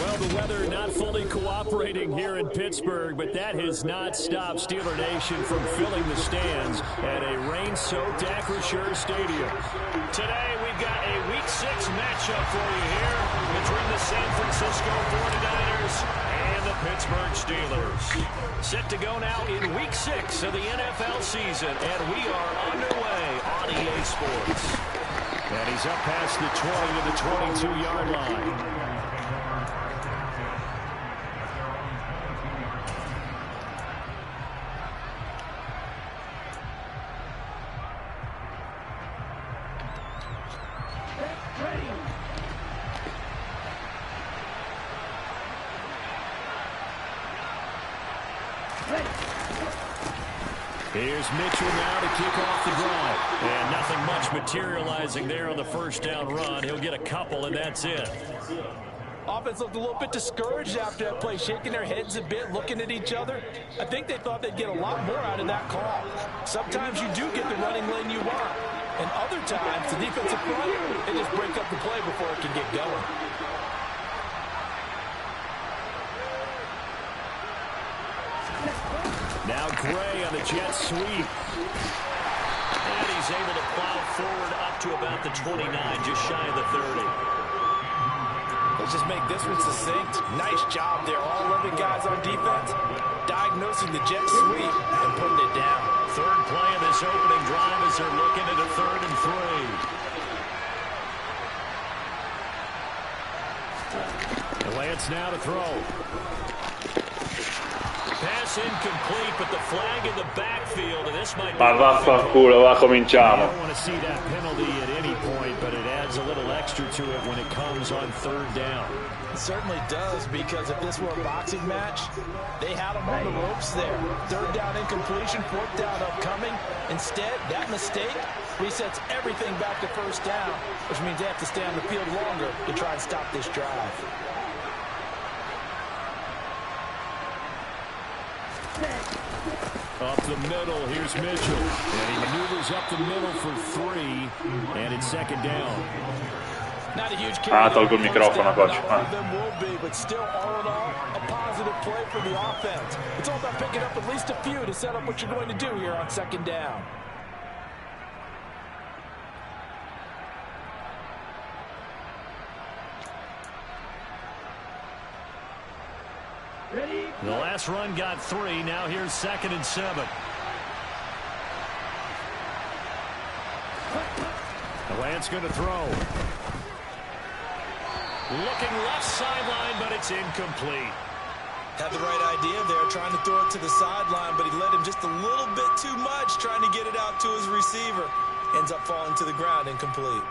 Well, the weather not fully cooperating here in Pittsburgh, but that has not stopped Steeler Nation from filling the stands at a rain-soaked Acrisure Stadium. Today, we've got a Week 6 matchup for you here between the San Francisco 49ers and the Pittsburgh Steelers. Set to go now in Week 6 of the NFL season, and we are underway on EA Sports. And he's up past the 20 to the 22-yard line. Here's Mitchell now to kick off the drive. And nothing much materializing there on the first down run. He'll get a couple, and that's it. Offense looked a little bit discouraged after that play, shaking their heads a bit, looking at each other. I think they thought they'd get a lot more out of that call. Sometimes you do get the running lane you want. And other times, the defensive front, they just break up the play before it can get going. Now Gray on the jet sweep. And he's able to plow forward up to about the 29, just shy of the 30. Let's just make this one succinct. Nice job there. All 11 guys on defense diagnosing the jet sweep and putting it down. Third play of this opening drive as they're looking at a 3rd and 3. And Lance now to throw. Pass incomplete, but the flag in the backfield, and this might be... Ma vaffanculo, va, cominciamo. I don't want to see that penalty at any point, but it adds a little extra to it when it comes on 3rd down. It certainly does, because if this were a boxing match, they had them on the ropes there. 3rd down incompletion, 4th down upcoming. Instead, that mistake resets everything back to 1st down, which means they have to stay on the field longer to try and stop this drive. Up the middle, here's Mitchell. And he maneuvers up the middle for 3, and it's 2nd down. Not a huge carry. Tolgo il microfono, coach. Will be, but still, all in all, a positive play for the offense. It's all about picking up at least a few to set up what you're going to do here on 2nd down. The last run got 3. Now here's 2nd and 7. Lance going to throw. Looking left sideline, but it's incomplete. Had the right idea there, trying to throw it to the sideline, but he led him just a little bit too much, trying to get it out to his receiver. Ends up falling to the ground, incomplete.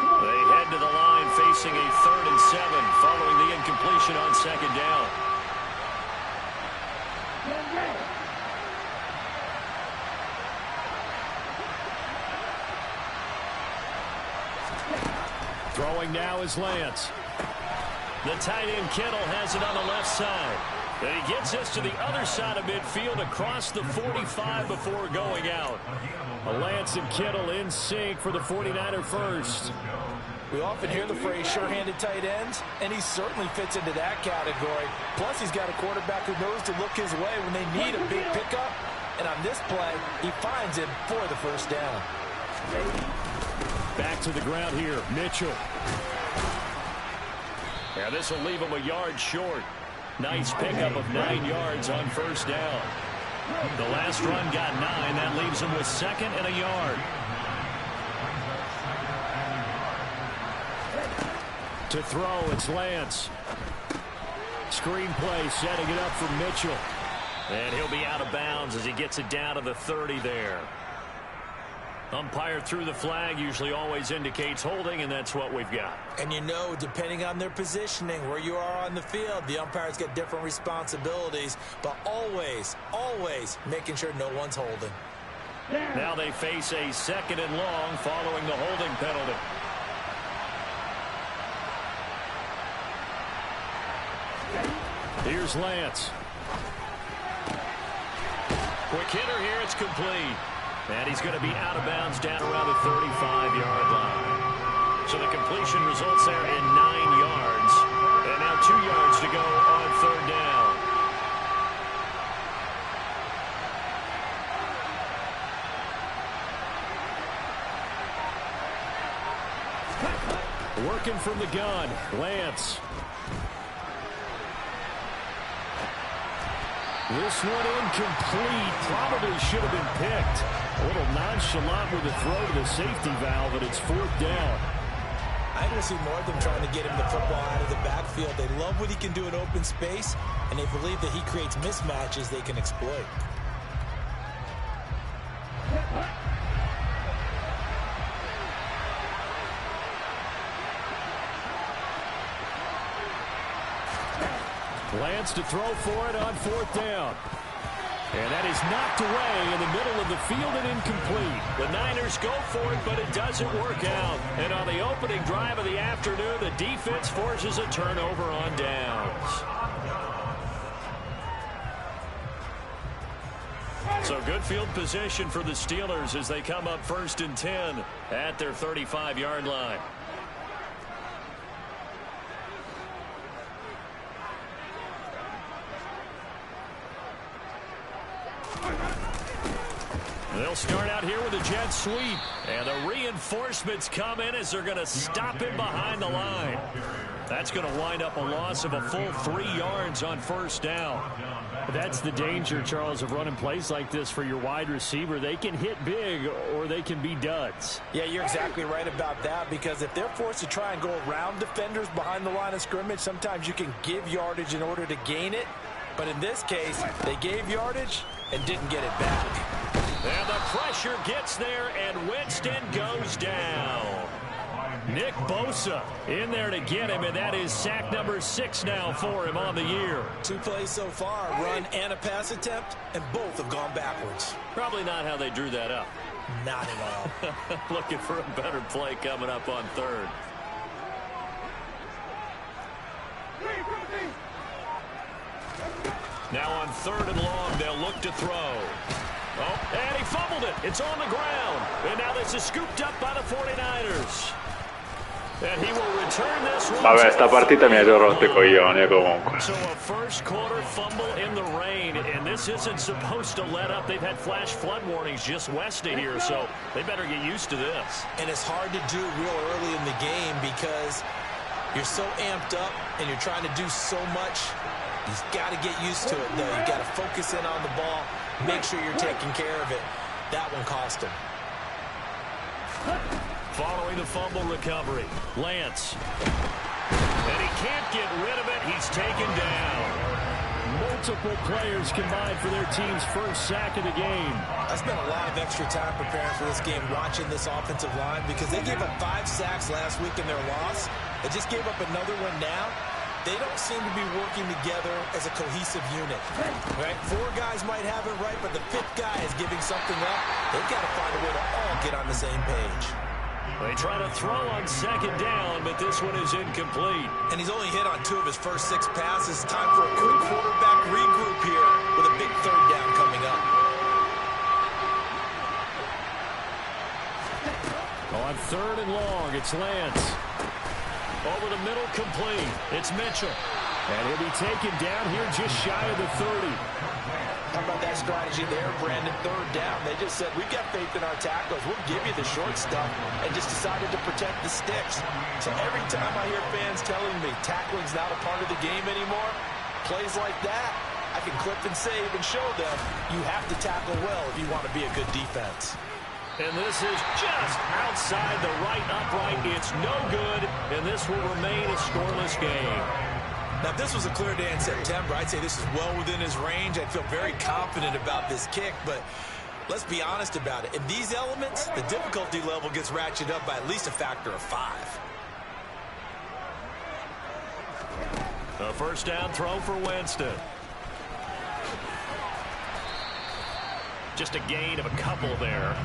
They head to the line facing a 3rd and 7 following the incompletion on 2nd down. Throwing now is Lance. The tight end Kittle has it on the left side. And he gets this to the other side of midfield across the 45 before going out. Lance and Kittle in sync for the 49er first. We often hear the phrase sure-handed tight ends, and he certainly fits into that category. Plus, he's got a quarterback who knows to look his way when they need a big pickup. And on this play, he finds him for the 1st down. Back to the ground here, Mitchell. Yeah, this will leave him a yard short. Nice pickup of 9 yards on 1st down. The last run got 9. That leaves him with 2nd and a yard. To throw, it's Lance. Screen play, setting it up for Mitchell. And he'll be out of bounds as he gets it down to the 30 there. Umpire threw the flag, usually always indicates holding, and that's what we've got. And you know, depending on their positioning, where you are on the field, the umpires get different responsibilities, but always, always making sure no one's holding. Now they face a 2nd and long following the holding penalty. Here's Lance. Quick hitter here, it's complete. And he's going to be out of bounds down around the 35-yard line. So the completion results there in 9 yards. And now 2 yards to go on third down. Working from the gun, Lance. This one incomplete. Probably should have been picked. A little nonchalant with the throw to the safety valve, and it's fourth down. I want to see more of them trying to get him the football out of the backfield. They love what he can do in open space, and they believe that he creates mismatches they can exploit. Lance to throw for it on fourth down. And that is knocked away in the middle of the field and incomplete. The Niners go for it, but it doesn't work out. And on the opening drive of the afternoon, the defense forces a turnover on downs. So good field position for the Steelers as they come up 1st and 10 at their 35-yard line. They'll start out here with a jet sweep. And the reinforcements come in as they're going to stop him behind the line. That's going to wind up a loss of a full 3 yards on first down. That's the danger, Charles, of running plays like this for your wide receiver. They can hit big or they can be duds. Yeah, you're exactly right about that, because if they're forced to try and go around defenders behind the line of scrimmage, sometimes you can give yardage in order to gain it. But in this case, they gave yardage and didn't get it back. And the pressure gets there, and Winston goes down. Nick Bosa in there to get him, and that is sack number 6 now for him on the year. 2 plays so far, run and a pass attempt, and both have gone backwards. Probably not how they drew that up. Not at all. Looking for a better play coming up on third. Now on 3rd and long, they'll look to throw. Oh, and he fumbled it. It's on the ground. And now this is scooped up by the 49ers. And he will return this one. Vabbè, sta partita mi ha già rotto I coglioni comunque. So a first quarter fumble in the rain, and this isn't supposed to let up. They've had flash flood warnings just west of here, so they better get used to this. And it's hard to do real early in the game because you're so amped up and you're trying to do so much. You've got to get used to it, though. You've got to focus in on the ball, make sure you're taking care of it. That one cost him. Following the fumble recovery, Lance. And he can't get rid of it. He's taken down. Multiple players combined for their team's first sack of the game. I spent a lot of extra time preparing for this game, watching this offensive line, because they gave up 5 sacks last week in their loss. They just gave up another one now. They don't seem to be working together as a cohesive unit. Right? 4 guys might have it right, but the 5th guy is giving something up. They've got to find a way to all get on the same page. They try to throw on 2nd down, but this one is incomplete. And he's only hit on 2 of his first 6 passes. Time for a quick quarterback regroup here with a big 3rd down coming up. On 3rd and long, it's Lance. Over the middle, complete. It's Mitchell. And he'll be taken down here just shy of the 30. How about that strategy there, Brandon? 3rd down. They just said, we've got faith in our tackles. We'll give you the short stuff, and just decided to protect the sticks. So every time I hear fans telling me tackling's not a part of the game anymore, plays like that, I can clip and save and show them you have to tackle well if you want to be a good defense. And this is just outside the right upright. It's no good, and this will remain a scoreless game. Now, if this was a clear day in September, I'd say this is well within his range. I'd feel very confident about this kick, but let's be honest about it. In these elements, the difficulty level gets ratcheted up by at least a factor of 5. A first down throw for Winston. Just a gain of a couple there.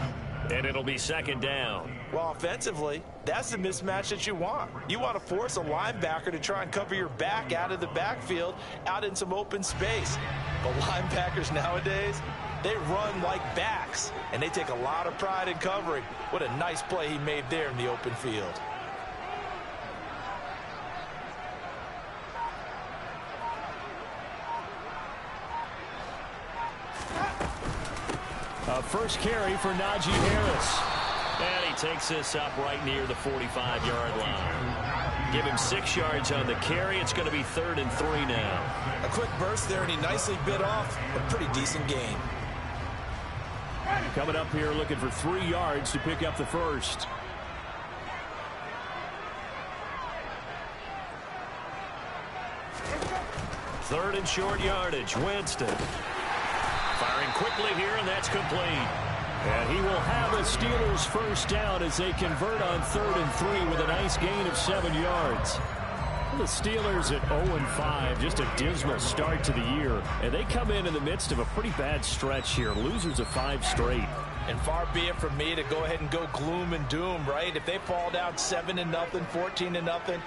And it'll be 2nd down. Well, offensively, that's the mismatch that you want. You want to force a linebacker to try and cover your back out of the backfield, out in some open space. But linebackers nowadays, they run like backs, and they take a lot of pride in covering. What a nice play he made there in the open field. first carry for Najee Harris. And he takes this up right near the 45-yard line. Give him 6 yards on the carry. It's going to be 3rd and 3 now. A quick burst there, and he nicely bit off a pretty decent gain. Coming up here looking for 3 yards to pick up the first. Third and short yardage. Winston. Firing quickly here, and that's complete. And he will have a Steelers first down as they convert on 3rd and 3 with a nice gain of 7 yards. The Steelers at 0-5, just a dismal start to the year. And they come in the midst of a pretty bad stretch here. Losers of 5 straight. And far be it from me to go ahead and go gloom and doom, right? If they fall down 7-0, 14-0,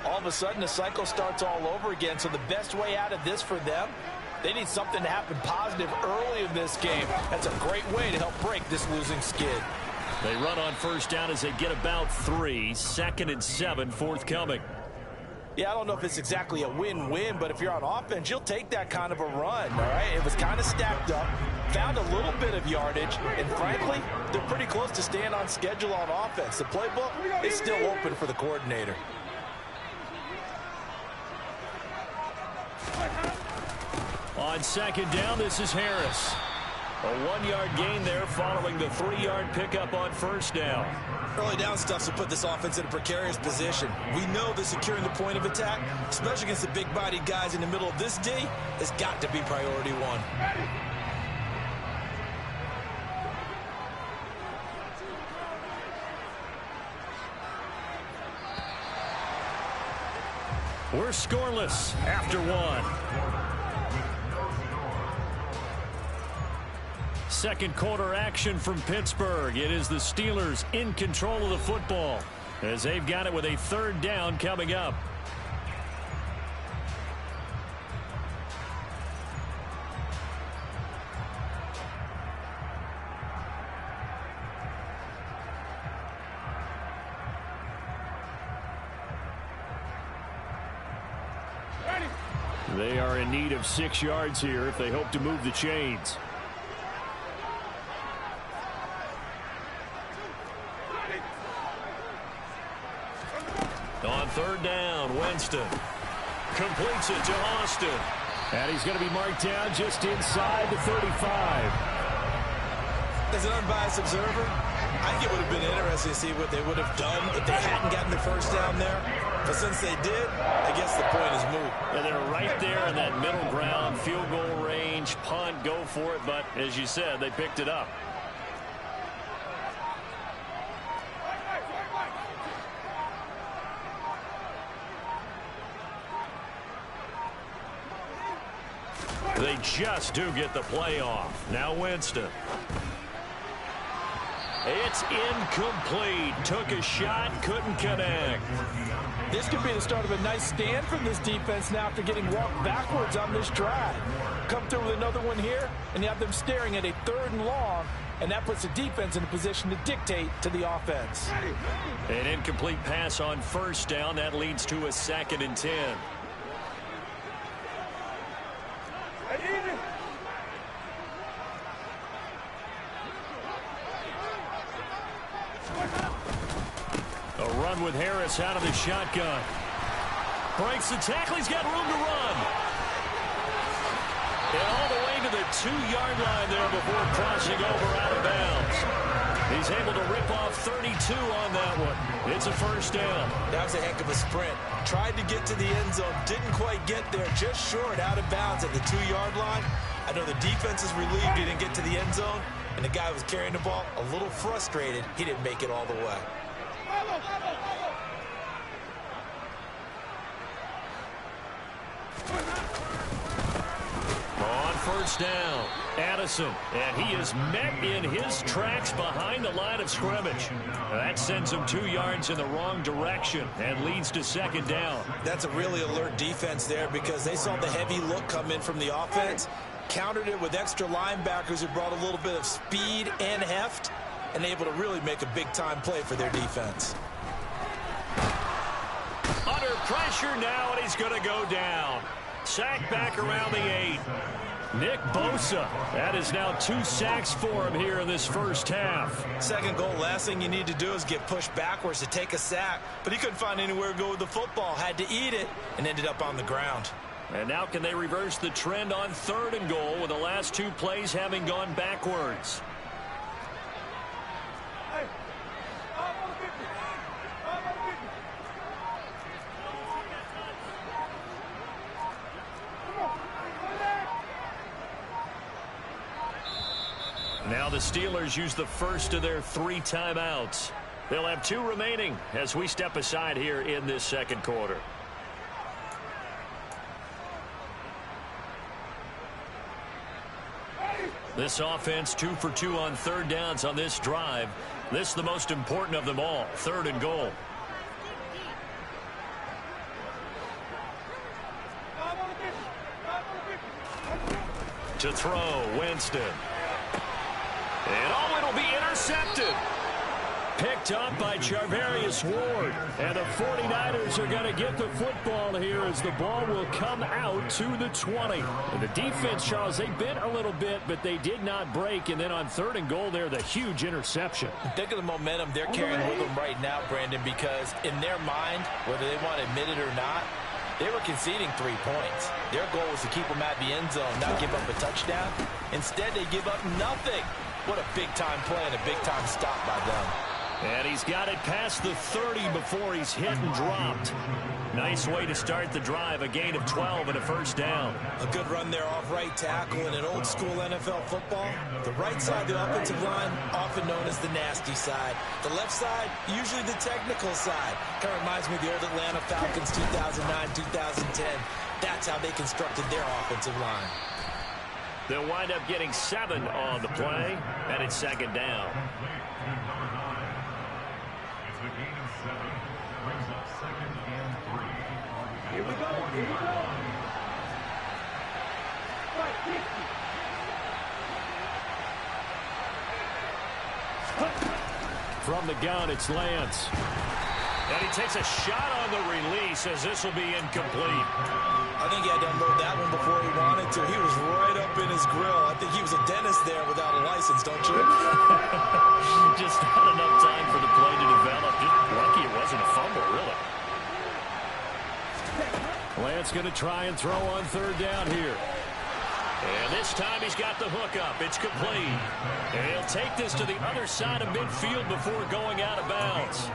all of a sudden the cycle starts all over again. So the best way out of this for them, they need something to happen positive early in this game. That's a great way to help break this losing skid. They run on first down as they get about 3. 2nd and 7 forthcoming. Yeah, I don't know if it's exactly a win-win, but if you're on offense, you'll take that kind of a run, all right? It was kind of stacked up, found a little bit of yardage, and frankly, they're pretty close to staying on schedule on offense. The playbook is still open for the coordinator. On 2nd down, this is Harris. A 1-yard gain there following the 3-yard pickup on first down. Early down stuff to put this offense in a precarious position. We know that securing the point of attack, especially against the big-bodied guys in the middle of this D, has got to be priority 1. We're scoreless after 1. Second quarter action from Pittsburgh. It is the Steelers in control of the football as they've got it with a 3rd down coming up. They are in need of 6 yards here if they hope to move the chains. On 3rd down, Winston completes it to Austin. And he's going to be marked down just inside the 35. As an unbiased observer, I think it would have been interesting to see what they would have done if they hadn't gotten the first down there. But since they did, I guess the point is moot. And they're right there in that middle ground, field goal range, punt, go for it. But as you said, they picked it up. They just do get the play off. Now Winston. It's incomplete. Took a shot, couldn't connect. This could be the start of a nice stand from this defense now after getting walked backwards on this drive. Come through with another one here, and you have them staring at a 3rd and long, and that puts the defense in a position to dictate to the offense. An incomplete pass on first down. That leads to a 2nd and 10. A run with Harris out of the shotgun. Breaks the tackle. He's got room to run. And all the way to the 2-yard line there before crossing over out of bounds. He's able to rip off 32 on that one. It's a first down. That was a heck of a sprint. Tried to get to the end zone. Didn't quite get there. Just short out of bounds at the 2-yard line. I know the defense is relieved he didn't get to the end zone. And the guy who was carrying the ball, a little frustrated, he didn't make it all the way. On first down, Addison, and he is met in his tracks behind the line of scrimmage. That sends him 2 yards in the wrong direction and leads to 2nd down. That's a really alert defense there because they saw the heavy look come in from the offense, countered it with extra linebackers who brought a little bit of speed and heft, and able to really make a big-time play for their defense. Under pressure now, and he's going to go down. Sacked back around the 8. Nick Bosa. That is now 2 sacks for him here in this first half. Second goal, last thing you need to do is get pushed backwards to take a sack. But he couldn't find anywhere to go with the football. Had to eat it and ended up on the ground. And now can they reverse the trend on 3rd and goal with the last 2 plays having gone backwards? Now the Steelers use the first of their 3 timeouts. They'll have 2 remaining as we step aside here in this second quarter. This offense 2 for 2 on 3rd downs on this drive. This is the most important of them all, 3rd and goal. To throw, Winston. And it'll be intercepted. Picked up by Charvarius Ward. And the 49ers are going to get the football here as the ball will come out to the 20. And the defense, Charles, they bit a little bit, but they did not break. And then on 3rd and goal there, the huge interception. Think of the momentum they're carrying with them right now, Brandon, because in their mind, whether they want to admit it or not, they were conceding 3 points. Their goal was to keep them at the end zone, not give up a touchdown. Instead, they give up nothing. What a big-time play and a big-time stop by them. And he's got it past the 30 before he's hit and dropped. Nice way to start the drive, a gain of 12 and a first down. A good run there off right tackle in an old-school NFL football. The right side of the offensive line, often known as the nasty side. The left side, usually the technical side. Kind of reminds me of the old Atlanta Falcons 2009, 2010. That's how they constructed their offensive line. They'll wind up getting 7 on the play, and it's 2nd down. Here we go. From the gun, it's Lance. And he takes a shot on the release as this will be incomplete. I think he had to unload that one before he wanted to. He was right up in his grill. I think he was a dentist there without a license, don't you? Just not enough time for the play to develop. Just lucky it wasn't a fumble, really. Lance going to try and throw on 3rd down here. And this time he's got the hook up. It's complete. And he'll take this to the other side of midfield before going out of bounds.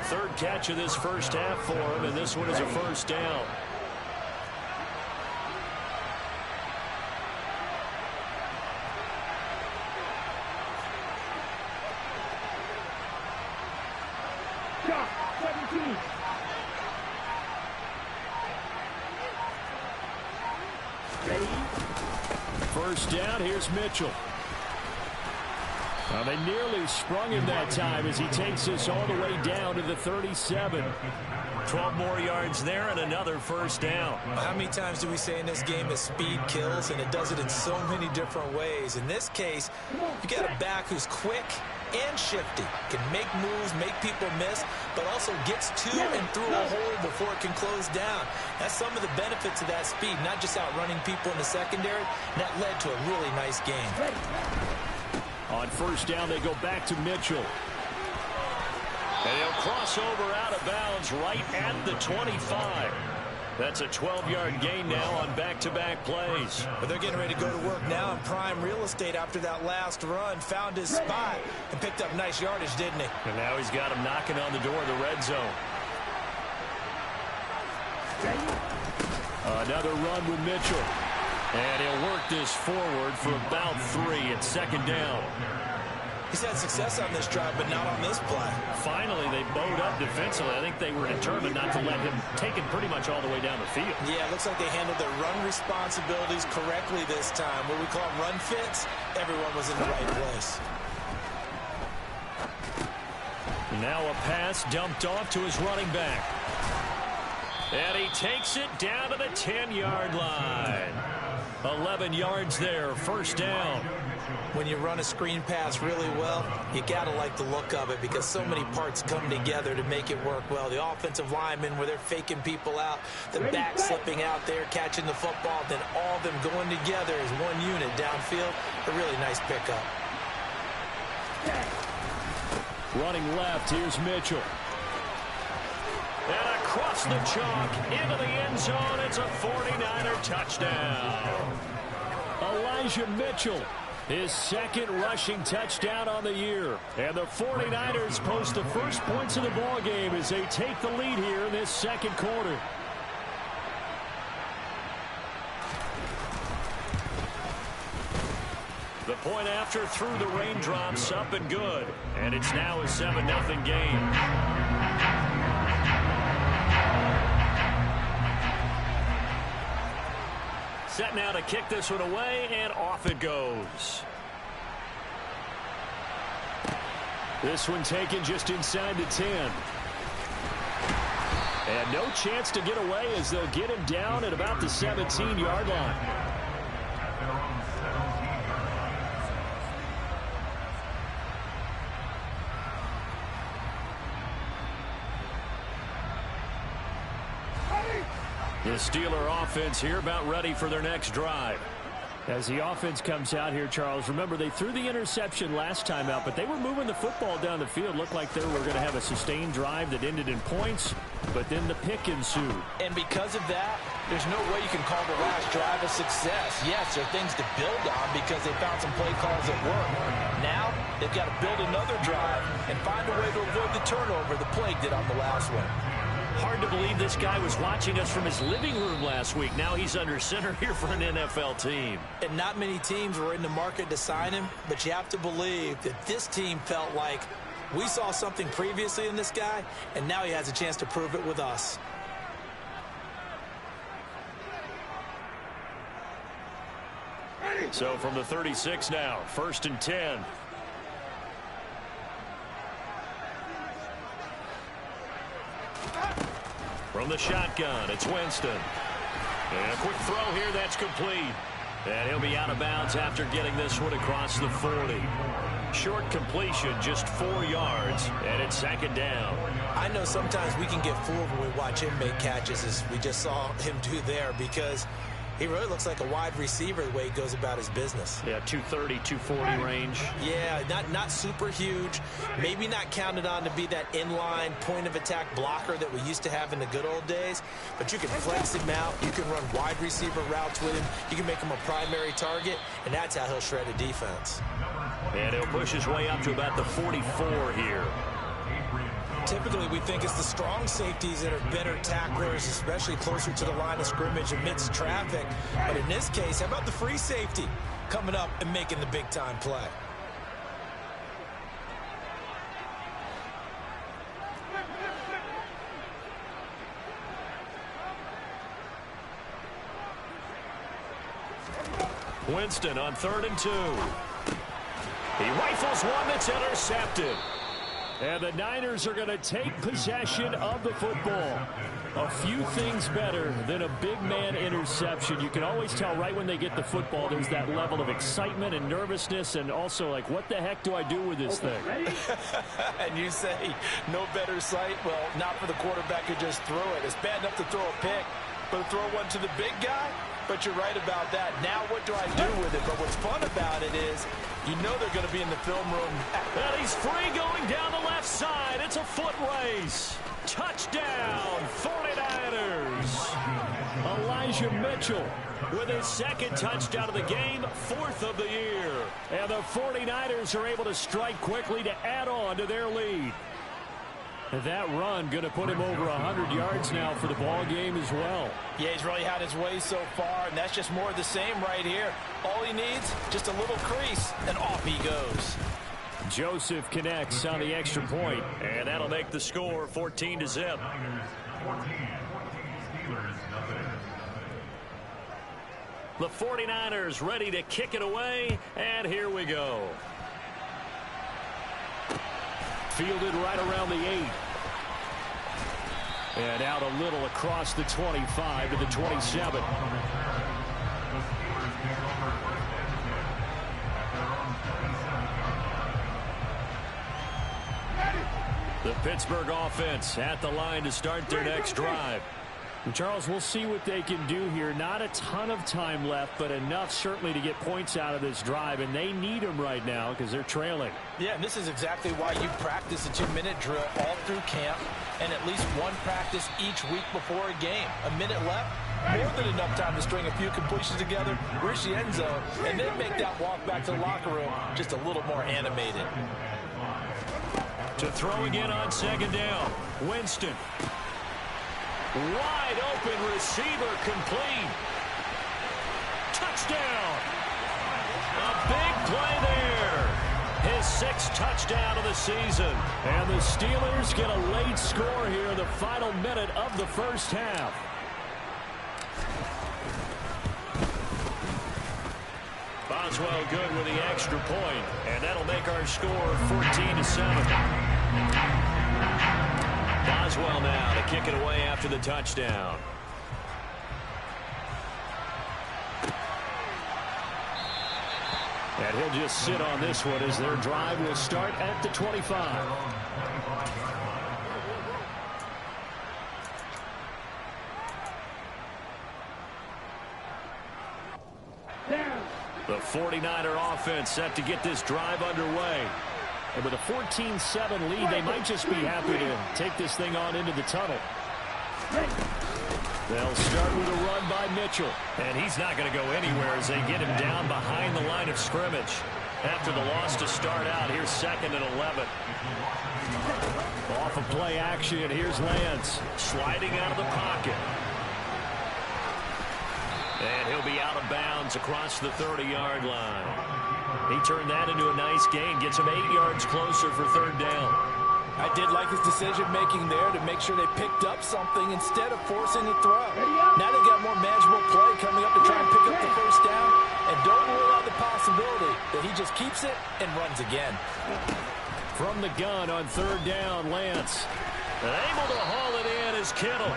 3rd catch of this first half for him, and this one is a first down. First down, here's Mitchell. Well, they nearly sprung him that time as he takes this all the way down to the 37. 12 more yards there and another first down. How many times do we say in this game that speed kills, and it does it in so many different ways? In this case, you got a back who's quick and shifty, can make moves, make people miss, but also gets to and through a hole before it can close down. That's some of the benefits of that speed, not just outrunning people in the secondary. And that led to a really nice game. On first down, they go back to Mitchell. And he'll cross over out of bounds right at the 25. That's a 12-yard gain now on back-to-back plays. But they're getting ready to go to work now in prime real estate after that last run. Found his spot and picked up nice yardage, didn't he? And now he's got him knocking on the door of the red zone. Another run with Mitchell. And he'll work this forward for about 3 at 2nd down. He's had success on this drive, but not on this play. Finally, they bowed up defensively. I think they were determined not to let him take it pretty much all the way down the field. Yeah, it looks like they handled their run responsibilities correctly this time. What we call run fits, everyone was in the right place. Now a pass dumped off to his running back. And he takes it down to the 10-yard line. 11 yards there, first down. When you run a screen pass really well, you got to like the look of it because so many parts come together to make it work well. The offensive linemen, where they're faking people out, the back slipping out there, catching the football, then all of them going together as one unit downfield. A really nice pickup. Running left, here's Mitchell. And across the chalk, into the end zone, it's a 49er touchdown. Elijah Mitchell, his second rushing touchdown on the year. And the 49ers post the first points of the ball game as they take the lead here in this second quarter. The point after through the raindrops, up and good. And it's now a 7-0 game. Set now to kick this one away, and off it goes. This one taken just inside the 10. And no chance to get away as they'll get him down at about the 17-yard line. The Steeler offense here about ready for their next drive. As the offense comes out here, Charles, remember they threw the interception last time out, but they were moving the football down the field. Looked like they were going to have a sustained drive that ended in points, but then the pick ensued. And because of that, there's no way you can call the last drive a success. Yes, there are things to build on because they found some play calls that work. Now, they've got to build another drive and find a way to avoid the turnover the Plague did on the last one. Hard to believe this guy was watching us from his living room last week. Now he's under center here for an NFL team. And not many teams were in the market to sign him, but you have to believe that this team felt like we saw something previously in this guy, and now he has a chance to prove it with us. So from the 36 now, 1st and 10. From the shotgun, it's Winston. And a quick throw here, that's complete. And he'll be out of bounds after getting this one across the 40. Short completion, just 4 yards, and it's 2nd down. I know sometimes we can get fooled when we watch him make catches, as we just saw him do there, because he really looks like a wide receiver the way he goes about his business. Yeah, 230, 240 range. Yeah, not super huge. Maybe not counted on to be that inline point-of-attack blocker that we used to have in the good old days. But you can flex him out. You can run wide receiver routes with him. You can make him a primary target, and that's how he'll shred a defense. And he'll push his way up to about the 44 here. Typically, we think it's the strong safeties that are better tacklers, especially closer to the line of scrimmage amidst traffic. But in this case, how about the free safety coming up and making the big-time play? Winston on 3rd and 2. He rifles one that's intercepted. And the Niners are going to take possession of the football. A few things better than a big man interception. You can always tell right when they get the football, there's that level of excitement and nervousness, and also like, what the heck do I do with this thing? And you say, no better sight? Well, not for the quarterback who just threw it. It's bad enough to throw a pick, but to throw one to the big guy? But you're right about that. Now what do I do with it? But what's fun about it is you know they're going to be in the film room. And he's free going down the left side. It's a foot race. Touchdown, 49ers. Elijah Mitchell with his 2nd touchdown of the game, 4th of the year. And the 49ers are able to strike quickly to add on to their lead. That run going to put him over 100 yards now for the ball game as well. Yeah, he's really had his way so far, and that's just more of the same right here. All he needs, just a little crease, and off he goes. Joseph connects on the extra point, and that'll make the score 14-0. The 49ers ready to kick it away, and here we go. Fielded right around the 8. And out a little across the 25 to the 27. The Pittsburgh offense at the line to start their next drive. And Charles, we'll see what they can do here. Not a ton of time left, but enough certainly to get points out of this drive, and they need them right now because they're trailing. Yeah, and this is exactly why you practice a 2-minute drill all through camp and at least one practice each week before a game. A minute left, more than enough time to string a few completions together, reach the end zone, and then make that walk back to the locker room just a little more animated. To throw again on second down, Winston. Wide open receiver complete. Touchdown. A big play there. His 6th touchdown of the season. And the Steelers get a late score here in the final minute of the first half. Boswell good with the extra point, and that'll make our score 14-7. Boswell now to kick it away after the touchdown. And he'll just sit on this one as their drive will start at the 25. The 49er offense set to get this drive underway. And with a 14-7 lead, they might just be happy to take this thing on into the tunnel. They'll start with a run by Mitchell. And he's not going to go anywhere as they get him down behind the line of scrimmage. After the loss to start out, here's 2nd and 11. Off of play action, here's Lance. Sliding out of the pocket. And he'll be out of bounds across the 30-yard line. He turned that into a nice gain. Gets him 8 yards closer for 3rd down. I did like his decision-making there to make sure they picked up something instead of forcing a throw. Now they got more manageable play coming up to try and pick up the 1st down. And don't rule out the possibility that he just keeps it and runs again. From the gun on 3rd down, Lance. Able to haul it in is Kittle.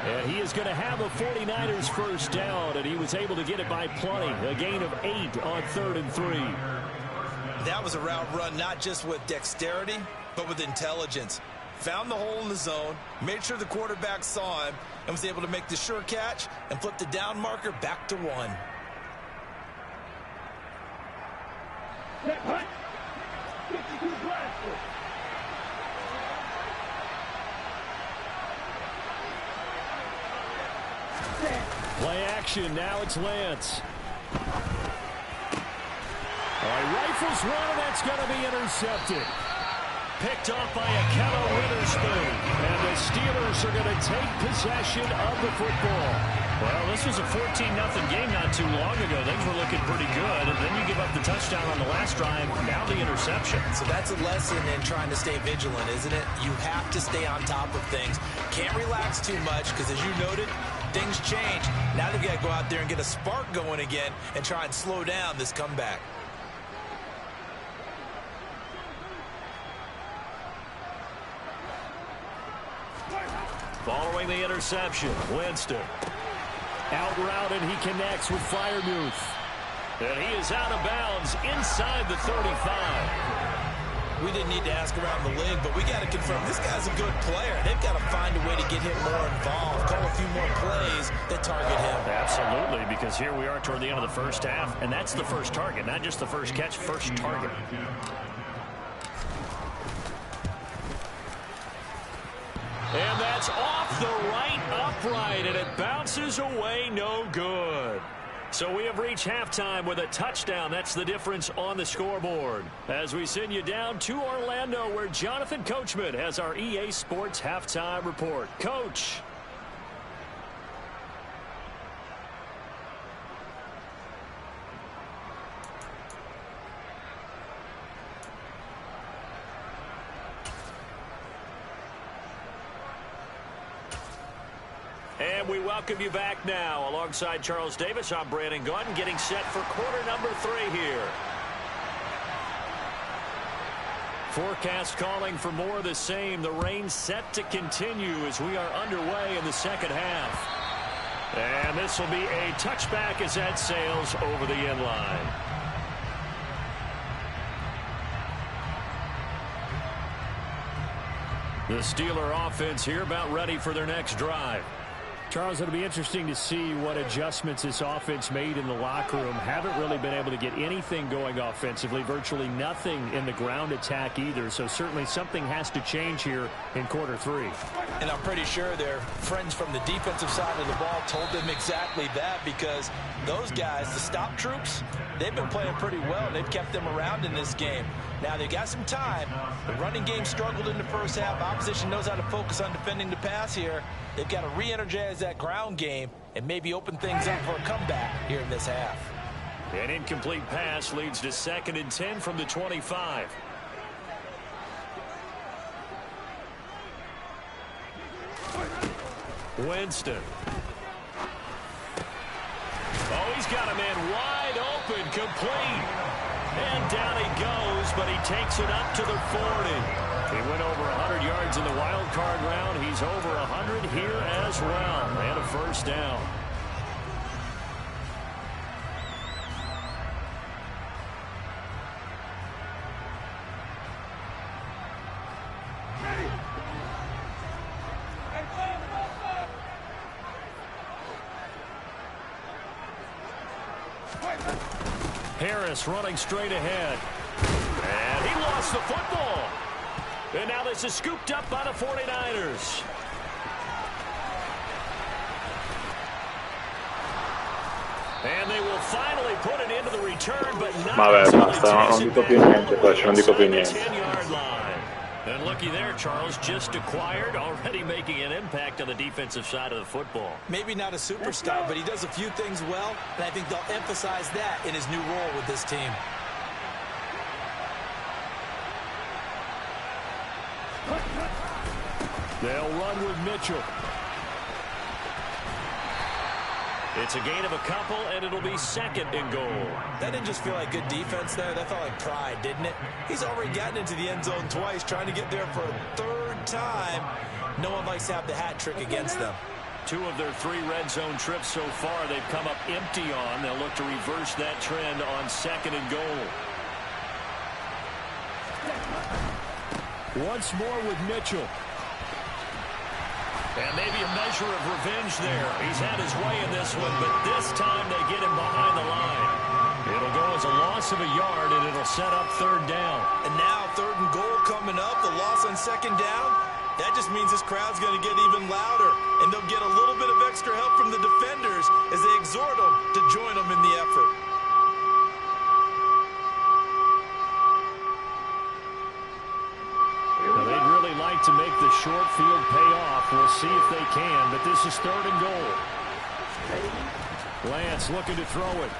And he is going to have a 49ers 1st down, and he was able to get it by plenty. A gain of 8 on 3rd and 3. That was a route run not just with dexterity, but with intelligence. Found the hole in the zone, made sure the quarterback saw him, and was able to make the sure catch and flip the down marker back to 1. Play action, now it's Lance. All right, rifles one, and that's going to be intercepted. Picked off by Akello Witherspoon. And the Steelers are going to take possession of the football. Well, this was a 14-0 game not too long ago. Things were looking pretty good, and then you give up the touchdown on the last drive, now the interception. So that's a lesson in trying to stay vigilant, isn't it? You have to stay on top of things. Can't relax too much because, as you noted, things change. Now they've got to go out there and get a spark going again and try and slow down this comeback. Following the interception, Winston. Out route, and he connects with Freiermuth. And he is out of bounds inside the 35. We didn't need to ask around the league, but we got to confirm this guy's a good player. They've got to find a way to get him more involved, call a few more plays that target him. Absolutely, because here we are toward the end of the first half, and that's the first target, not just the first catch, first target. And that's off the right upright, and it bounces away, no good. So we have reached halftime with a touchdown. That's the difference on the scoreboard. As we send you down to Orlando, where Jonathan Coachman has our EA Sports Halftime Report. Coach. And we welcome you back now. Alongside Charles Davis, I'm Brandon Gaudin, getting set for quarter number 3 here. Forecast calling for more of the same. The rain set to continue as we are underway in the second half. And this will be a touchback as that sails over the end line. The Steeler offense here about ready for their next drive. Charles, it'll be interesting to see what adjustments this offense made in the locker room. Haven't really been able to get anything going offensively, virtually nothing in the ground attack either. So certainly something has to change here in quarter 3. And I'm pretty sure their friends from the defensive side of the ball told them exactly that, because those guys, the stop troops, they've been playing pretty well. They've kept them around in this game. Now they've got some time. The running game struggled in the first half. Opposition knows how to focus on defending the pass here. They've got to re-energize that ground game and maybe open things up for a comeback here in this half. An incomplete pass leads to 2nd and 10 from the 25. Winston. Oh, he's got a man wide open, complete. And down he goes, but he takes it up to the 40. He went over 100 yards in the wild card round. He's over 100 here as well. And a first down. Harris running straight ahead. And he lost the football. And now this is scooped up by the 49ers. And they will finally put it into the return, but not Vabbè, basta, non dico più niente, poi non dico più niente. 10-yard line. And looky there, Charles, just acquired, already making an impact on the defensive side of the football. Maybe not a superstar, but he does a few things well, and I think they'll emphasize that in his new role with this team. They'll run with Mitchell. It's a gain of a couple, and it'll be 2nd and goal. That didn't just feel like good defense there. That felt like pride, didn't it? He's already gotten into the end zone twice, trying to get there for a 3rd time. No one likes to have the hat trick against them. 2 of their 3 red zone trips so far they've come up empty on. They'll look to reverse that trend on 2nd and goal. Once more with Mitchell. And maybe a measure of revenge there. He's had his way in this one, but this time they get him behind the line. It'll go as a loss of a yard, and it'll set up 3rd down. And now 3rd and goal coming up. The loss on 2nd down. That just means this crowd's going to get even louder. And they'll get a little bit of extra help from the defenders as they exhort them to join them in the effort. Now, they'd really like to make the short field pay off. We'll see if they can, but this is 3rd and goal. Lance looking to throw it.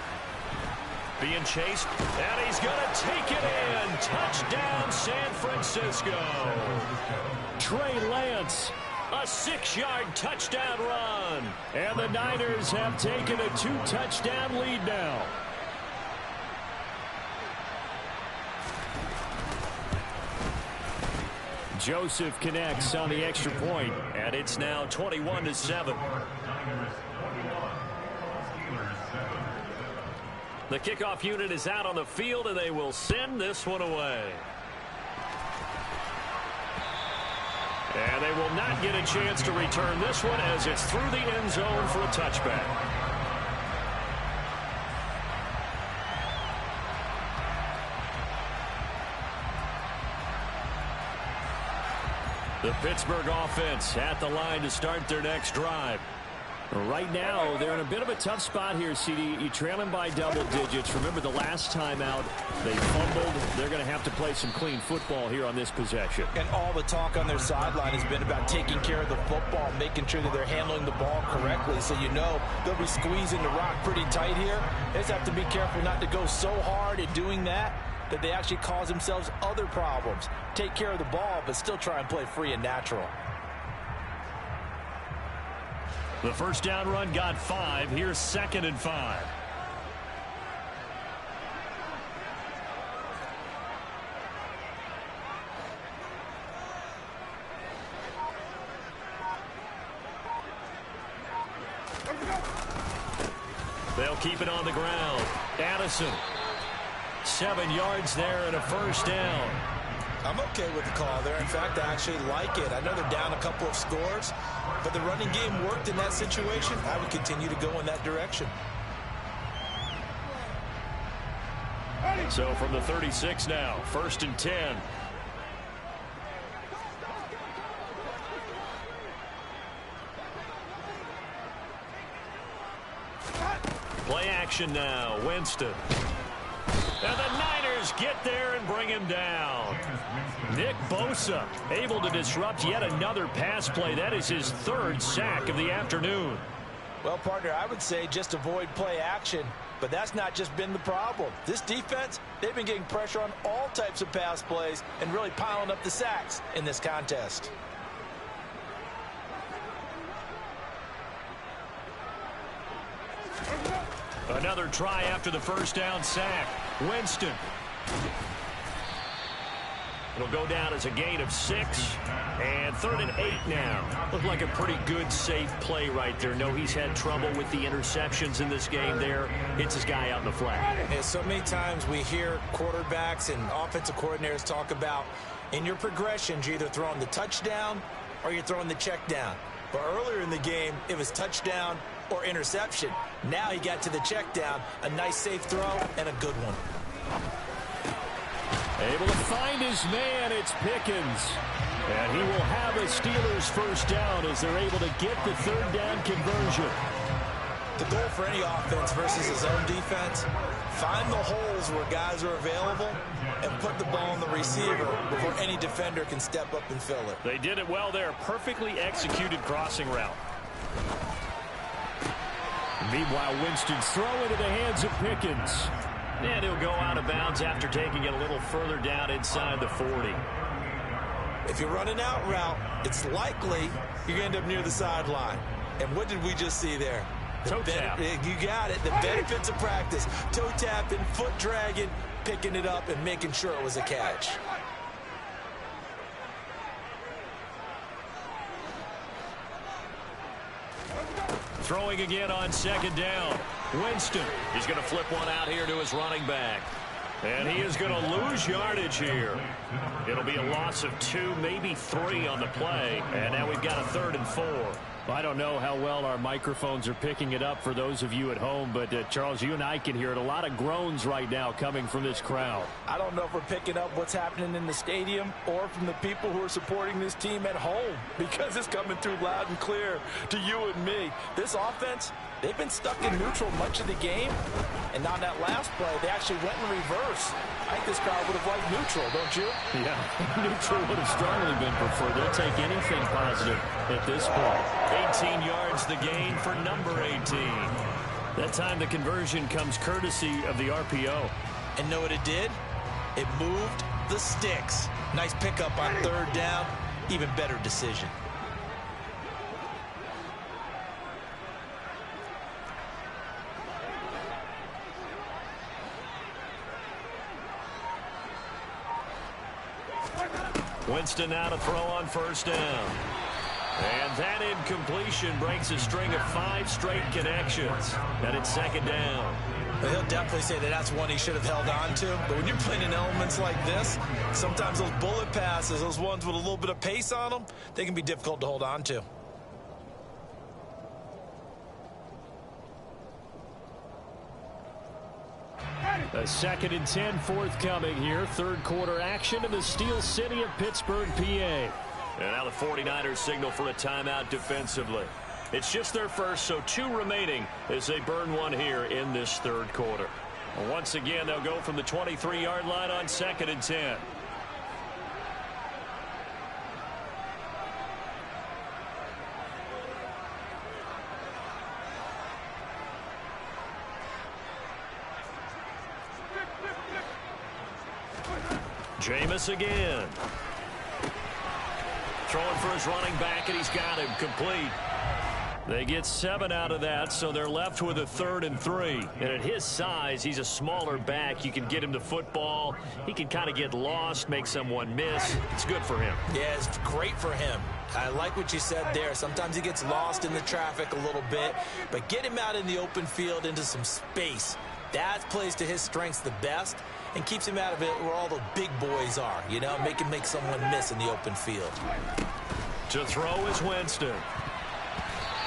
Being chased, and he's going to take it in. Touchdown, San Francisco. Trey Lance, a 6-yard touchdown run. And the Niners have taken a 2-touchdown lead now. Joseph connects on the extra point, and it's now 21-7. The kickoff unit is out on the field, and they will send this one away. And they will not get a chance to return this one as it's through the end zone for a touchback. The Pittsburgh offense at the line to start their next drive. Right now, they're in a bit of a tough spot here, CD. You trail them by double digits. Remember the last time out, they fumbled. They're going to have to play some clean football here on this possession. And all the talk on their sideline has been about taking care of the football, making sure that they're handling the ball correctly. So you know they'll be squeezing the rock pretty tight here. They just have to be careful not to go so hard at doing that they actually cause themselves other problems. Take care of the ball, but still try and play free and natural. The first down run got 5. Here's 2nd and 5. They'll keep it on the ground. Addison, 7 yards there and a first down. I'm okay with the call there. In fact, I actually like it. I know they're down a couple of scores, but the running game worked in that situation. I would continue to go in that direction. So from the 36 now, 1st and 10. Play action now, Winston. And the Niners get there and bring him down. Nick Bosa able to disrupt yet another pass play. That is his 3rd sack of the afternoon. Well, partner, I would say just avoid play action, but that's not just been the problem. This defense, they've been getting pressure on all types of pass plays and really piling up the sacks in this contest. Another try after the 1st down sack. Winston. It'll go down as a gain of 6. And 3rd and 8 now. Looked like a pretty good, safe play right there. No, he's had trouble with the interceptions in this game there. Hits his guy out in the flat. And so many times we hear quarterbacks and offensive coordinators talk about in your progressions, you're either throwing the touchdown or you're throwing the check down. But earlier in the game, it was touchdown or interception. Now he got to the check down, a nice safe throw, and a good one. Able to find his man, it's Pickens. And he will have a Steelers 1st down as they're able to get the 3rd down conversion. The goal for any offense versus his own defense, find the holes where guys are available and put the ball on the receiver before any defender can step up and fill it. They did it well there. Perfectly executed crossing route. Meanwhile, Winston's throw into the hands of Pickens. And he'll go out of bounds after taking it a little further down inside the 40. If you run an out route, it's likely you're going to end up near the sideline. And what did we just see there? Toe tap. You got it. The benefits of practice. Toe tapping, foot dragging, picking it up, and making sure it was a catch. Throwing again on 2nd down. Winston. He's going to flip one out here to his running back. And he is going to lose yardage here. It'll be a loss of 2, maybe 3 on the play. And now we've got a 3rd and 4. I don't know how well our microphones are picking it up for those of you at home, but Charles, you and I can hear it. A lot of groans right now coming from this crowd. I don't know if we're picking up what's happening in the stadium or from the people who are supporting this team at home, because it's coming through loud and clear to you and me. This offense, they've been stuck in neutral much of the game, and on that last play, they actually went in reverse. I think this crowd would have liked neutral, don't you? Yeah, neutral would have strongly been preferred. They'll take anything positive at this point. 18 yards the gain for number 18. That time the conversion comes courtesy of the RPO. And know what it did? It moved the sticks. Nice pickup on 3rd down. Even better decision. Winston now to throw on 1st down. And that incompletion breaks a string of 5 straight connections. And it's 2nd down. Well, he'll definitely say that that's one he should have held on to. But when you're playing in elements like this, sometimes those bullet passes, those ones with a little bit of pace on them, they can be difficult to hold on to. A 2nd and 10 forthcoming here. 3rd quarter action in the Steel City of Pittsburgh, PA. And now the 49ers signal for a timeout defensively. It's just their first, so 2 remaining as they burn one here in this 3rd quarter. Once again, they'll go from the 23-yard line on 2nd and 10. Jameis again. Throwing for his running back, and he's got him complete. They get 7 out of that, so they're left with a 3rd and 3. And at his size, he's a smaller back. You can get him the football. He can kind of get lost, make someone miss. It's good for him. Yeah, it's great for him. I like what you said there. Sometimes he gets lost in the traffic a little bit, but get him out in the open field into some space. That plays to his strengths the best, and keeps him out of it where all the big boys are, you know, make someone miss in the open field. To throw is Winston.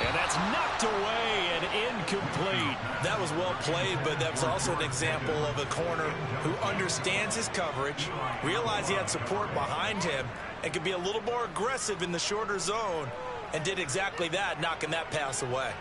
And that's knocked away and incomplete. That was well played, but that was also an example of a corner who understands his coverage, realized he had support behind him, and could be a little more aggressive in the shorter zone, and did exactly that, knocking that pass away.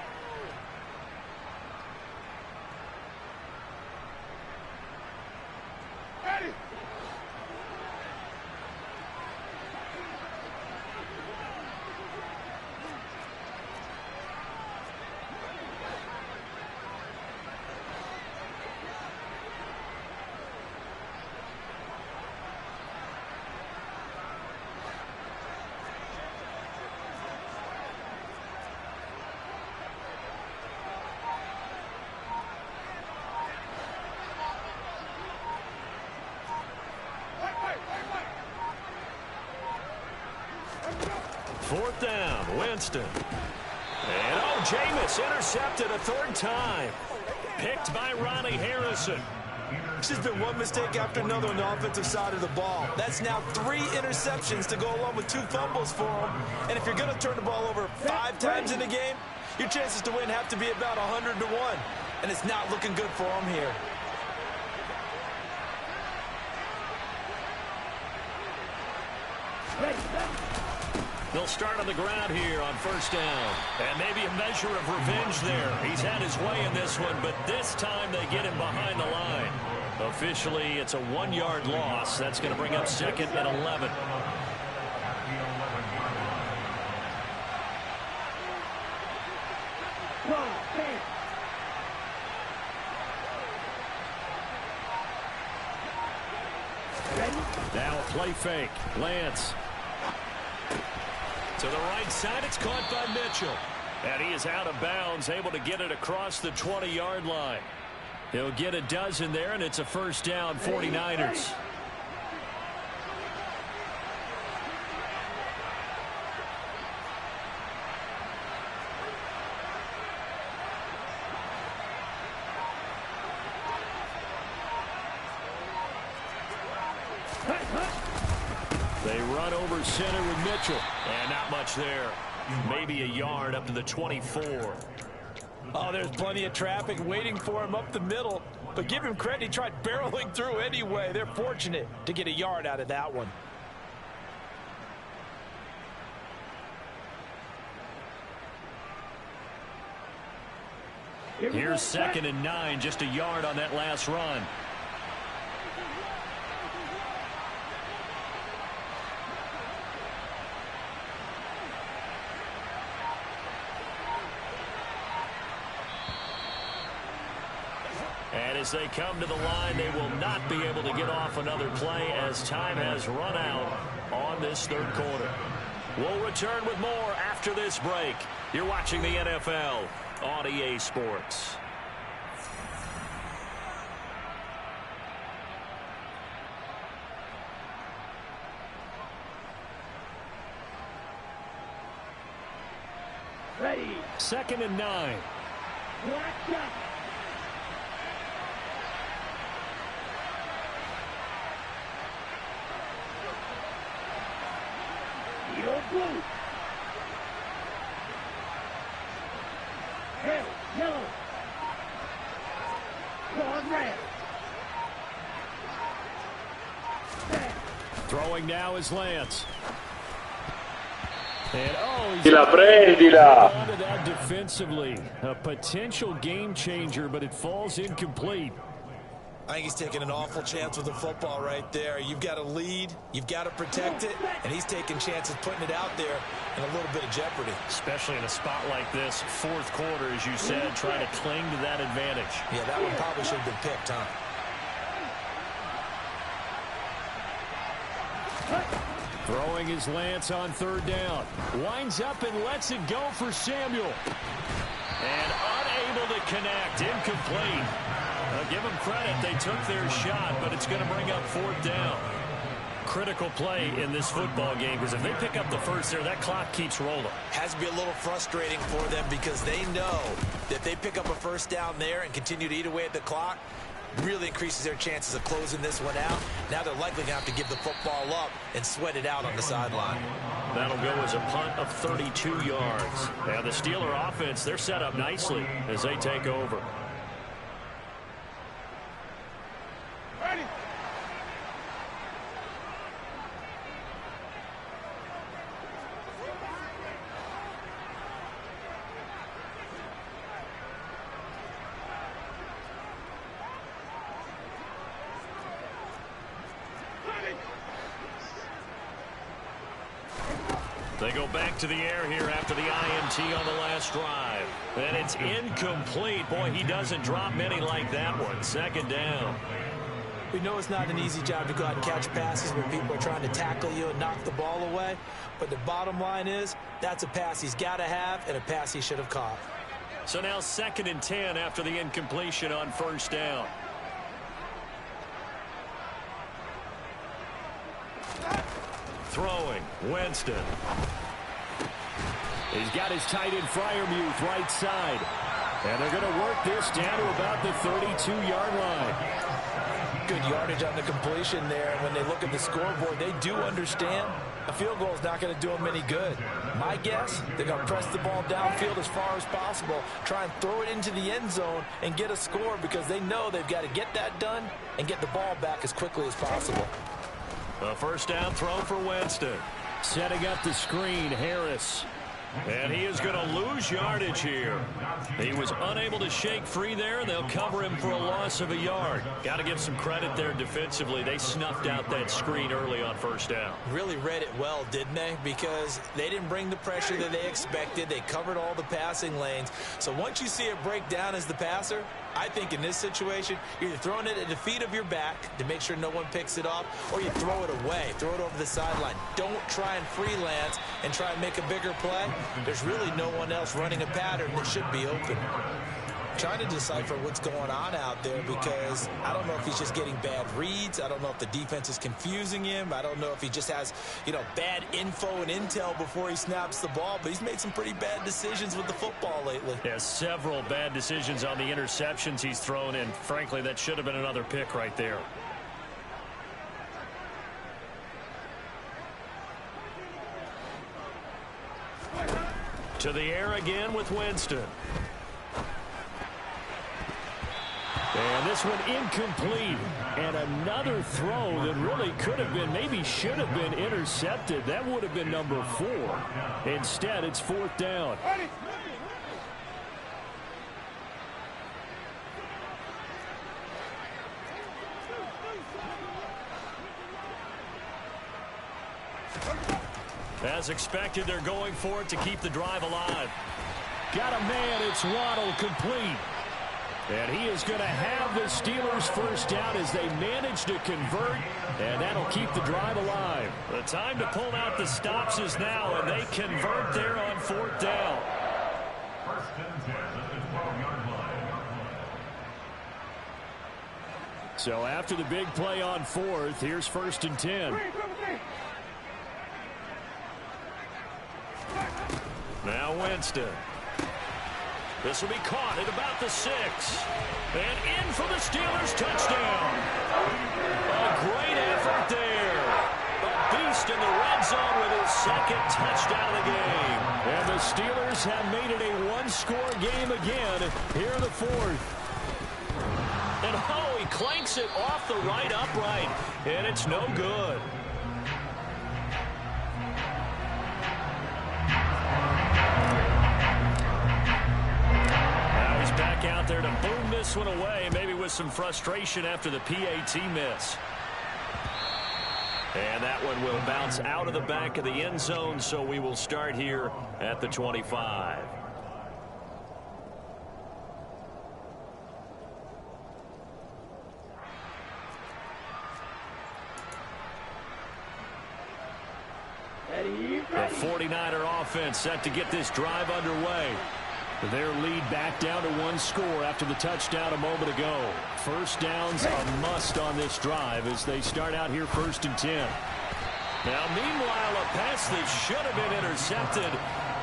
Fourth down, Winston. And Jameis intercepted a third time. Picked by Ronnie Harrison. This has been one mistake after another on the offensive side of the ball. That's now 3 interceptions to go along with 2 fumbles for him. And if you're going to turn the ball over 5 times in a game, your chances to win have to be about 100 to 1. And it's not looking good for him here. They'll start on the ground here on first down. And maybe a measure of revenge there. He's had his way in this one, but this time they get him behind the line. Officially, it's a 1-yard loss. That's going to bring up 2nd and 11. Now a play fake. Lance. To the right side, it's caught by Mitchell. And he is out of bounds, able to get it across the 20-yard line. He'll get a dozen there, and it's a first down, 49ers. They run over center with Mitchell. And not much there. Maybe a yard up to the 24. Oh, there's plenty of traffic waiting for him up the middle. But give him credit, he tried barreling through anyway. They're fortunate to get a yard out of that one. Here's 2nd and 9, just a yard on that last run. And as they come to the line, they will not be able to get off another play as time has run out on this third quarter. We'll return with more after this break. You're watching the NFL on EA Sports. Ready. 2nd and 9. Watch out. Blue. Red, yellow. Cross red. Throwing now is Lance. And Prendila. onto that defensively. A potential game changer, but it falls incomplete. I think he's taking an awful chance with the football right there. You've got to lead, you've got to protect it, and he's taking chances putting it out there in a little bit of jeopardy. Especially in a spot like this, fourth quarter, as you said, trying to cling to that advantage. Yeah, that one probably should have been picked, huh? Throwing his Lance on third down. Winds up and lets it go for Samuel. And unable to connect. Incomplete. Give them credit. They took their shot, but it's going to bring up fourth down. Critical play in this football game, because if they pick up the first there, that clock keeps rolling. Has to be a little frustrating for them because they know that if they pick up a first down there and continue to eat away at the clock, really increases their chances of closing this one out. Now they're likely going to have to give the football up and sweat it out on the sideline. That'll go as a punt of 32 yards. Now the Steeler offense, they're set up nicely as they take over. They go back to the air here after the INT on the last drive. And it's incomplete. Boy, he doesn't drop many like that one. Second down. We know it's not an easy job to go out and catch passes when people are trying to tackle you and knock the ball away. But the bottom line is, that's a pass he's got to have and a pass he should have caught. So now 2nd and 10 after the incompletion on first down. Throwing, Winston. He's got his tight end Freiermuth right side. And they're going to work this down to about the 32-yard line. Good yardage on the completion there. When they look at the scoreboard, they do understand a field goal is not going to do them any good. My guess, they're going to press the ball downfield as far as possible, try and throw it into the end zone and get a score because they know they've got to get that done and get the ball back as quickly as possible. A first down throw for Winston. Setting up the screen, Harris. And he is going to lose yardage here. He was unable to shake free there, and they'll cover him for a loss of a yard. Got to give some credit there defensively. They snuffed out that screen early on first down. Really read it well, didn't they? Because they didn't bring the pressure that they expected. They covered all the passing lanes. So once you see it break down as the passer, I think in this situation, you're either throwing it at the feet of your back to make sure no one picks it off, or you throw it away, throw it over the sideline. Don't try and freelance and try and make a bigger play. There's really no one else running a pattern that should be open. Trying to decipher what's going on out there because I don't know if he's just getting bad reads. I don't know if the defense is confusing him. I don't know if he just has, bad info and intel before he snaps the ball. But he's made some pretty bad decisions with the football lately. Yeah, several bad decisions on the interceptions he's thrown in. Frankly, that should have been another pick right there. To the air again with Winston. And this one incomplete. And another throw that really could have been, maybe should have been intercepted. That would have been number 4. Instead, it's 4th down. As expected, they're going for it to keep the drive alive. Got a man, it's Waddle, complete. And he is going to have the Steelers first down as they manage to convert, and that'll keep the drive alive. The time to pull out the stops is now, and they convert there on 4th down. So after the big play on 4th, here's 1st and 10. Now Winston. This will be caught at about the 6. And in for the Steelers touchdown. A great effort there. A beast in the red zone with his 2nd touchdown of the game. And the Steelers have made it a one-score game again here in the 4th. And he clanks it off the right upright. And it's no good. Back out there to boom this one away, maybe with some frustration after the PAT miss. And that one will bounce out of the back of the end zone, so we will start here at the 25. The 49er offense set to get this drive underway. Their lead back down to 1 score after the touchdown a moment ago. First down's a must on this drive as they start out here 1st and 10. Now, meanwhile, a pass that should have been intercepted.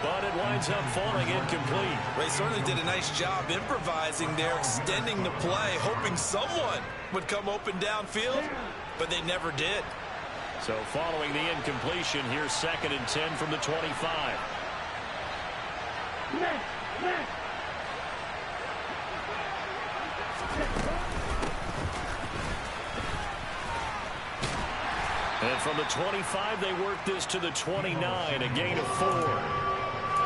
but it winds up falling incomplete. They certainly did a nice job improvising there, extending the play, hoping someone would come open downfield, but they never did. So following the incompletion, here's 2nd and 10 from the 25. And from the 25, they work this to the 29, a gain of 4.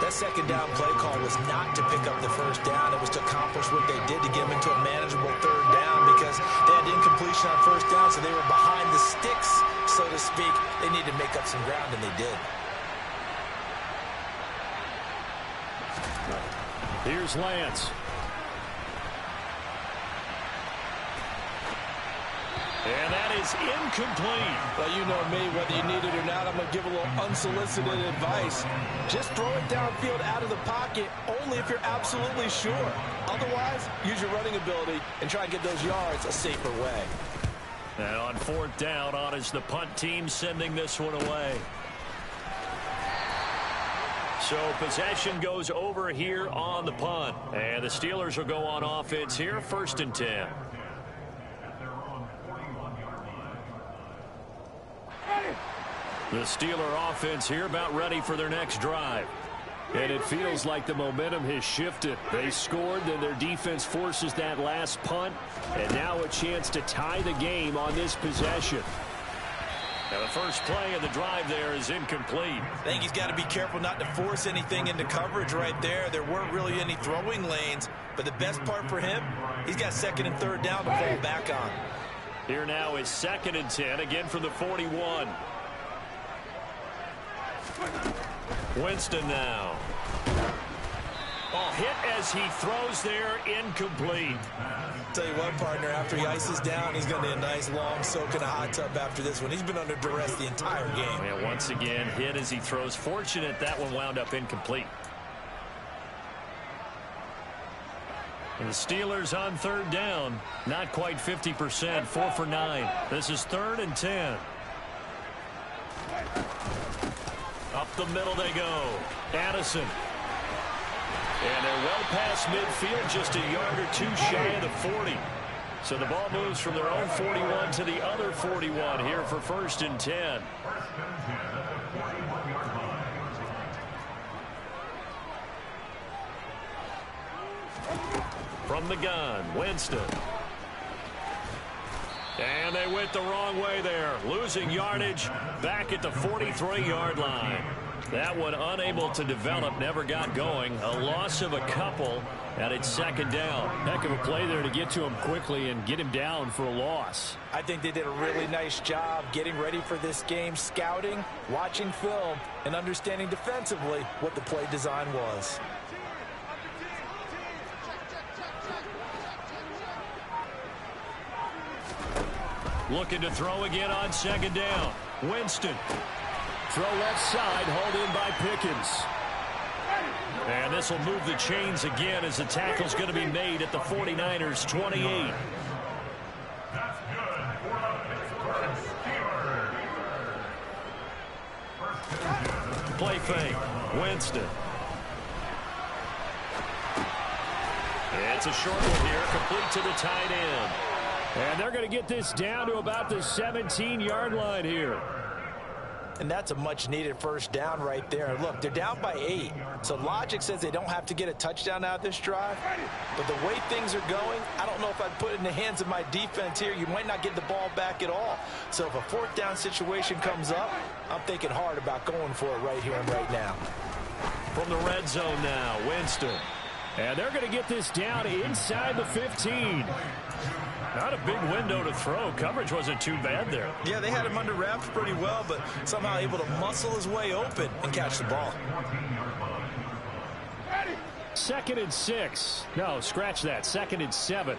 That second down play call was not to pick up the first down. It was to accomplish what they did to get them into a manageable 3rd down because they had incompletion on 1st down, so they were behind the sticks, so to speak. They needed to make up some ground, and they did. Here's Lance. And that is incomplete. Well, you know me, whether you need it or not, I'm going to give a little unsolicited advice. Just throw it downfield out of the pocket only if you're absolutely sure. Otherwise, use your running ability and try and get those yards a safer way. And on 4th down, on is the punt team sending this one away. So possession goes over here on the punt. And the Steelers will go on offense here, 1st and 10. The Steeler offense here about ready for their next drive. And it feels like the momentum has shifted. They scored, then their defense forces that last punt. And now a chance to tie the game on this possession. And the first play of the drive there is incomplete. I think he's got to be careful not to force anything into coverage right there. There weren't really any throwing lanes. But the best part for him, he's got 2nd and 3rd down to fall back on. Here now is 2nd and 10, again from the 41. Winston now. Oh, hit as he throws there, incomplete. Tell you what, partner, after he ices down, he's going to need a nice long soak in a hot tub after this one. He's been under duress the entire game. And once again, hit as he throws. Fortunate that one wound up incomplete. And the Steelers on 3rd down, not quite 50%, 4 for 9. This is 3rd and 10. Up the middle they go. Addison. And they're well past midfield, just a yard or two shy of the 40. So the ball moves from their own 41 to the other 41 here for 1st and 10. From the gun, Winston. And they went the wrong way there, losing yardage back at the 43-yard line. That one unable to develop, never got going. A loss of a couple, and it's 2nd down. Heck of a play there to get to him quickly and get him down for a loss. I think they did a really nice job getting ready for this game, scouting, watching film, and understanding defensively what the play design was. Looking to throw again on 2nd down. Winston. Throw left side, hauled in by Pickens. And this will move the chains again as the tackle's going to be made at the 49ers 28. Play fake. Winston. It's a short one here, complete to the tight end. And they're going to get this down to about the 17-yard line here. And that's a much-needed 1st down right there. Look, they're down by 8. So logic says they don't have to get a touchdown out of this drive. But the way things are going, I don't know if I'd put it in the hands of my defense here. You might not get the ball back at all. So if a 4th down situation comes up, I'm thinking hard about going for it right here and right now. From the red zone now, Winston. And they're going to get this down inside the 15. Not a big window to throw. Coverage wasn't too bad there. Yeah, they had him under wraps pretty well, but somehow able to muscle his way open and catch the ball. 2nd and 6. No, scratch that. 2nd and 7.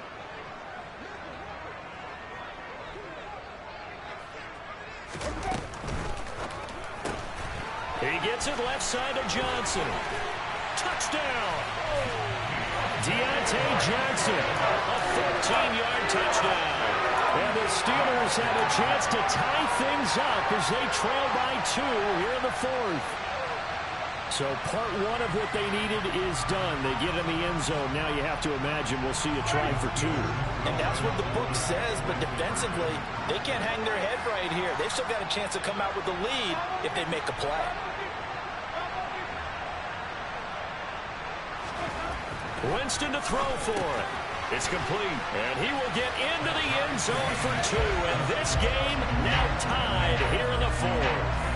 He gets it left side to Johnson. Touchdown! Deontay Johnson, a 14-yard touchdown. And the Steelers have a chance to tie things up as they trail by 2 here in the 4th. So part one of what they needed is done. They get in the end zone. Now you have to imagine we'll see a try for two. And that's what the book says, but defensively, they can't hang their head right here. They've still got a chance to come out with the lead if they make a play. Winston to throw for it. It's complete, and he will get into the end zone for two. And this game now tied here in the fourth.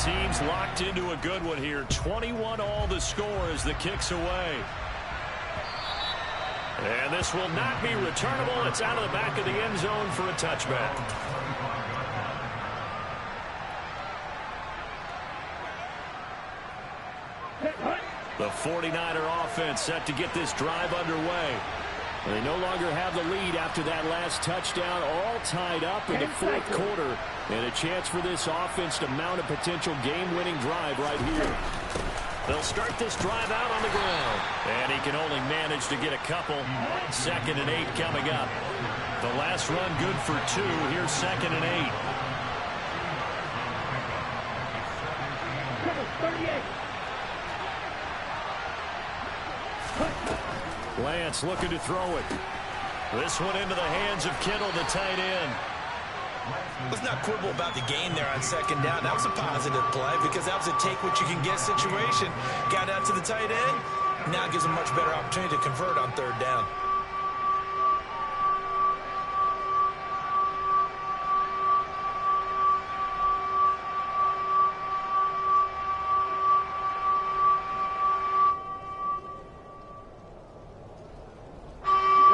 Teams locked into a good one here. 21 all the score as the kick's away. And this will not be returnable. It's out of the back of the end zone for a touchback. The 49er offense set to get this drive underway. And they no longer have the lead after that last touchdown, all tied up in the fourth quarter. And a chance for this offense to mount a potential game-winning drive right here. They'll start this drive out on the ground. And he can only manage to get a couple. 2nd and 8 coming up. The last run good for 2. Here's 2nd and 8. Lance looking to throw it. This one into the hands of Kittle, the tight end. Let's not quibble about the game there on 2nd down. That was a positive play because that was a take-what-you-can-get situation. Got out to the tight end. Now gives him much better opportunity to convert on 3rd down.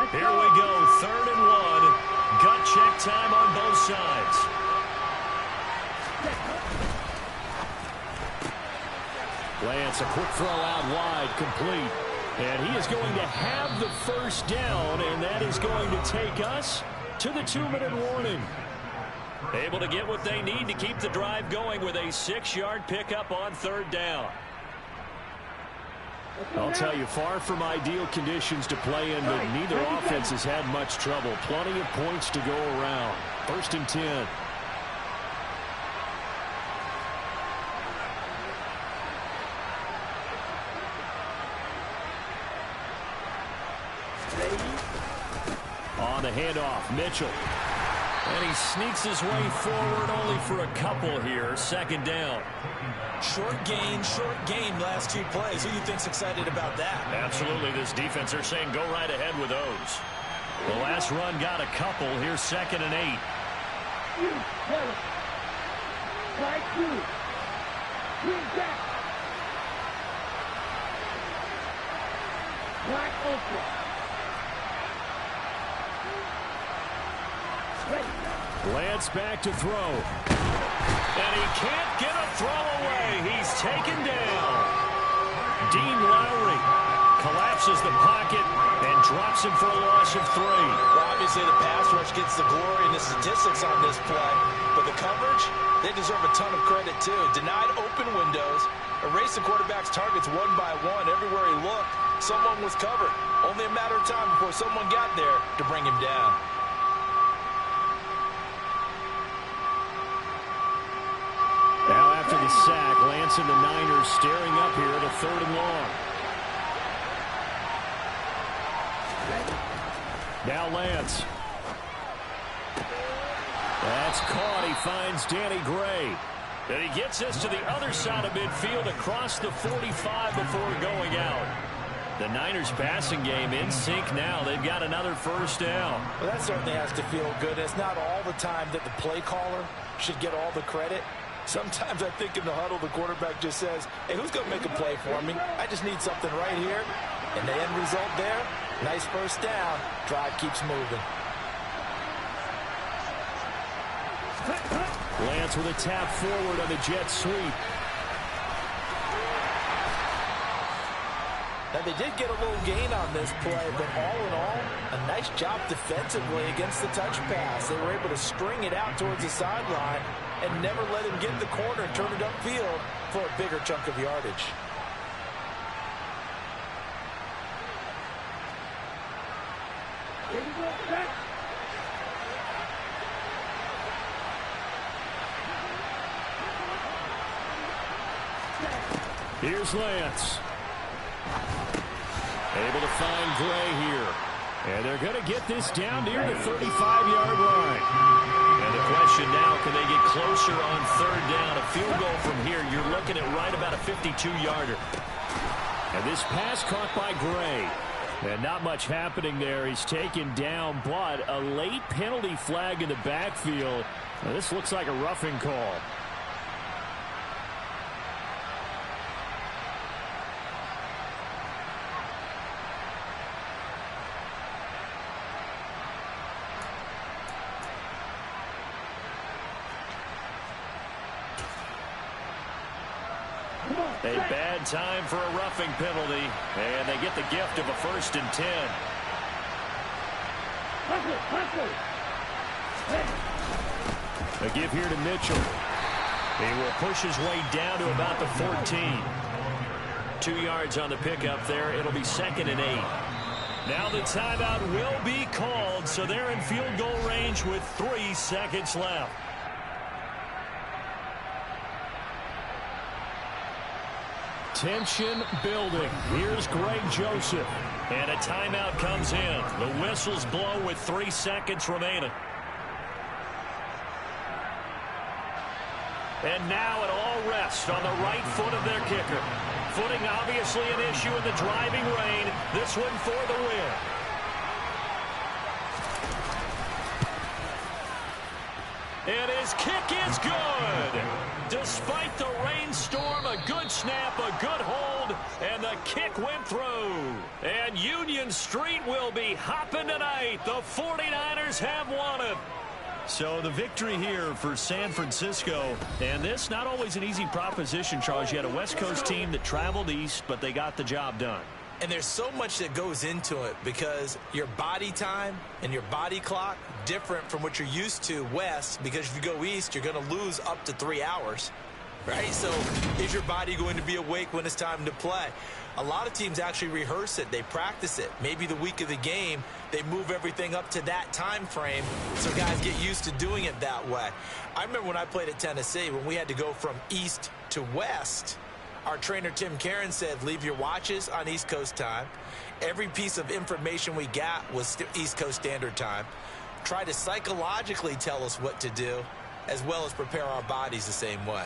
Here we go, 3rd and 1. Gut check time on both sides. Lance, a quick throw out wide, complete. And he is going to have the first down, and that is going to take us to the 2-minute warning. Able to get what they need to keep the drive going with a 6-yard pickup on 3rd down. I'll tell you, far from ideal conditions to play in, but neither offense has had much trouble. Plenty of points to go around. 1st and 10. On the handoff, Mitchell. And he sneaks his way forward only for a couple here. 2nd down. Short gain last 2 plays. Who do you think's excited about that? Absolutely. This defense, they're saying go right ahead with those. The last run got a couple. Here's 2nd and 8. Strike 2. Bring back. Black Ultra. Lance back to throw. And he can't get a throw away. He's taken down. Dean Lowry collapses the pocket and drops him for a loss of 3. Well, obviously, the pass rush gets the glory and the statistics on this play. But the coverage, they deserve a ton of credit, too. Denied open windows, erased the quarterback's targets one by one. Everywhere he looked, someone was covered. Only a matter of time before someone got there to bring him down. Now after the sack, Lance and the Niners staring up here at a 3rd and long. Now Lance. That's caught. He finds Danny Gray. And he gets this to the other side of midfield across the 45 before going out. The Niners passing game in sync now. They've got another 1st down. Well, that certainly has to feel good. It's not all the time that the play caller should get all the credit. Sometimes I think in the huddle, the quarterback just says, hey, who's going to make a play for me? I just need something right here. And the end result there, nice 1st down. Drive keeps moving. Lance with a tap forward on the jet sweep. Now, they did get a little gain on this play, but all in all, a nice job defensively against the touch pass. They were able to string it out towards the sideline and never let him get in the corner and turn it upfield for a bigger chunk of yardage. Here's Lance. Able to find Gray here. And they're going to get this down near the 35-yard line. And the question now, can they get closer on third down? A field goal from here, you're looking at right about a 52-yarder. And this pass caught by Gray. And not much happening there. He's taken down, but a late penalty flag in the backfield. Now, this looks like a roughing call. A bad time for a roughing penalty, and they get the gift of a 1st and 10. A give here to Mitchell. He will push his way down to about the 14. 2 yards on the pickup there. It'll be 2nd and 8. Now the timeout will be called, so they're in field goal range with 3 seconds left. Tension building. Here's Greg Joseph. And a timeout comes in. The whistles blow with 3 seconds remaining. And now it all rests on the right foot of their kicker. Footing obviously an issue in the driving rain. This one for the win. And his kick is good. Despite the rainstorm, a good snap, a good hold, and the kick went through. And Union Street will be hopping tonight. The 49ers have won it. So the victory here for San Francisco, and this not always an easy proposition, Charles. You had a West Coast team that traveled east, but they got the job done. And there's so much that goes into it because your body time and your body clock different from what you're used to west, because if you go east, you're going to lose up to 3 hours, right? So is your body going to be awake when it's time to play? A lot of teams actually rehearse it. They practice it. Maybe the week of the game, they move everything up to that time frame so guys get used to doing it that way. I remember when I played at Tennessee, when we had to go from east to west, our trainer, Tim Karen, said, leave your watches on East Coast time. Every piece of information we got was East Coast Standard Time. Try to psychologically tell us what to do, as well as prepare our bodies the same way.